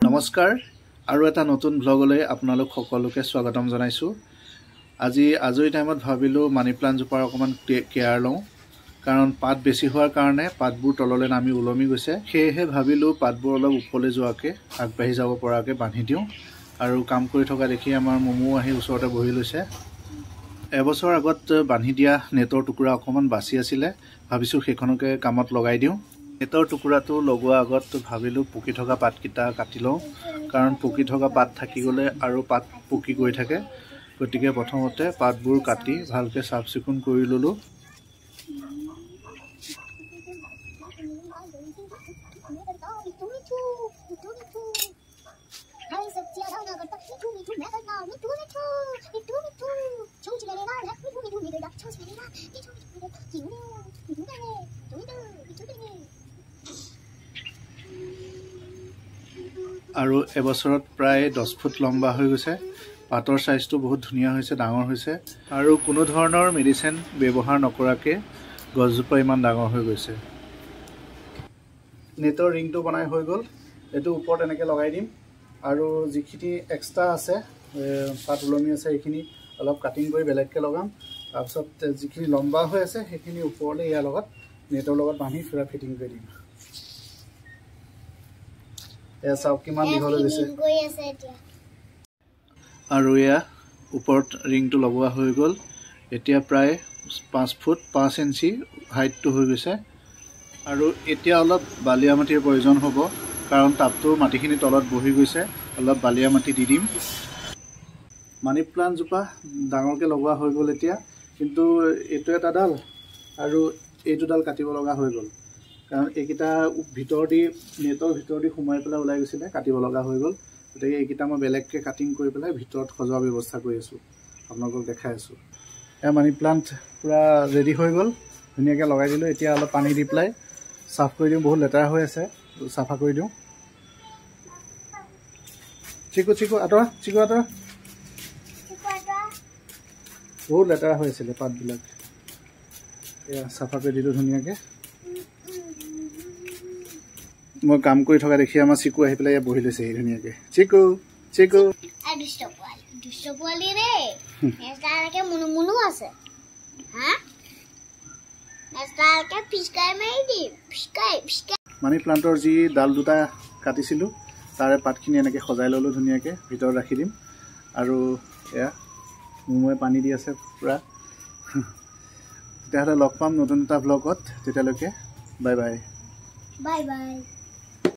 নমস্কাৰ আৰু এটা নতুন ব্লগলৈ আপোনালোক সকলোকে স্বাগতম জনাইছো। আজি আজৰি টাইমত ভাবিলো মানি প্লান্ট জোপাৰ অকমান কেয়াৰ লওঁ, কাৰণ পাত বেছি হোৱাৰ কাৰণে পাতবোৰ তললৈ নামি ওলমি গৈছে। সেয়েহে ভাবিলো পাতবোৰ অলপ ওপৰলৈ যোৱাকে আগবাঢ়ি যাব পৰাকে বান্ধি দিওঁ। আৰু কাম কৰি থকা দেখি আমাৰ মমু আহি ওচৰতে বহি লৈছে। এবছৰ আগত বান্ধি দিয়া নেটৰ টুকুৰা অকমান বাছি আছিলে, ভাবিছো সেইখনকে কামত লগাই দিওঁ। নেটৰ টুকুৰাটো লগোৱা আগত ভাবিলো পকি থকা পাতকেইটা কাটি লওঁ, কাৰণ পকি থকা পাত থাকি গ'লে আৰু পাত পকি গৈ থাকে। গতিকে প্ৰথমতে পাতবোৰ কাটি ভালকৈ চাফ চিকুণ কৰি ল'লোঁ। আৰু এবছৰত প্ৰায় 10 ফুট লম্বা হৈ গৈছে। পাতৰ সাইজটো বহুত ধুনীয়া হৈছে, ডাঙৰ হৈছে, আৰু কোনো ধৰণৰ মেডিচিন ব্যৱহাৰ নকৰাকে গছজোপা ইমান ডাঙৰ হৈ গৈছে। নেটৰ ৰিংটো বনাই হৈ গ'ল। এইটো ওপৰত এনেকৈ লগাই দিম, আৰু যিখিনি এক্সট্ৰা আছে পাত ওলমি আছে সেইখিনি অলপ কাটিং কৰি বেলেগকৈ লগাম। তাৰপিছত যিখিনি লম্বা হৈ আছে সেইখিনি ওপৰলৈ ইয়াৰ লগত নেটৰ লগত বান্ধি পুৰা ফিটিং কৰি দিম। চাওক কিমান দীঘল হৈ গৈছে। আৰু এয়া ওপৰত ৰিংটো লগোৱা হৈ গ'ল। এতিয়া প্ৰায় 5 ফুট 5 ইঞ্চি হাইটটো হৈ গৈছে। আৰু এতিয়া অলপ বালিয়া মাটিৰ প্ৰয়োজন হ'ব, কাৰণ টাবটোৰ মাটিখিনি তলত বহি গৈছে। অলপ বালিয়া মাটি দি দিম। মানি প্লান্টজোপা ডাঙৰকৈ লগোৱা হৈ গ'ল এতিয়া, কিন্তু এইটো এটা ডাল আৰু এইটো ডাল কাটিব লগা হৈ গ'ল, কাৰণ এইকেইটা নেটৰ ভিতৰ দি সোমাই পেলাই ওলাই গৈছিলে, কাটিব লগা হৈ গ'ল। গতিকে এইকেইটা মই বেলেগকৈ কাটিং কৰি পেলাই ভিতৰত সজোৱাৰ ব্যৱস্থা কৰি আছোঁ, আপোনালোকক দেখাই আছোঁ। এয়া মানি প্লান্ট পূৰা ৰেডি হৈ গ'ল, ধুনীয়াকৈ লগাই দিলোঁ। এতিয়া অলপ পানী দি পেলাই চাফ কৰি দিওঁ, বহুত লেতেৰা হৈ আছে, চাফা কৰি দিওঁ। চিকু আঁতৰা, চিকু আঁতৰা, বহুত লেতেৰা হৈ আছিলে পাতবিলাক। এয়া চাফা কৰি দিলোঁ ধুনীয়াকৈ। মই কাম কৰি থকা দেখি আমাৰ চিকু আহি পেলাই বহি লৈছে ধুনীয়াকৈ। চিকু মানি প্লান্টৰ যি ডাল দুটা কাটিছিলোঁ তাৰে পাতখিনি এনেকৈ সজাই ল'লোঁ ধুনীয়াকৈ, ভিতৰত ৰাখি দিম। আৰু এয়া মমুৱে পানী দি আছে পূৰা। তেতিয়াহ'লে লগ পাম নতুন এটা ব্লগত। তেতিয়ালৈকে বাই বাই।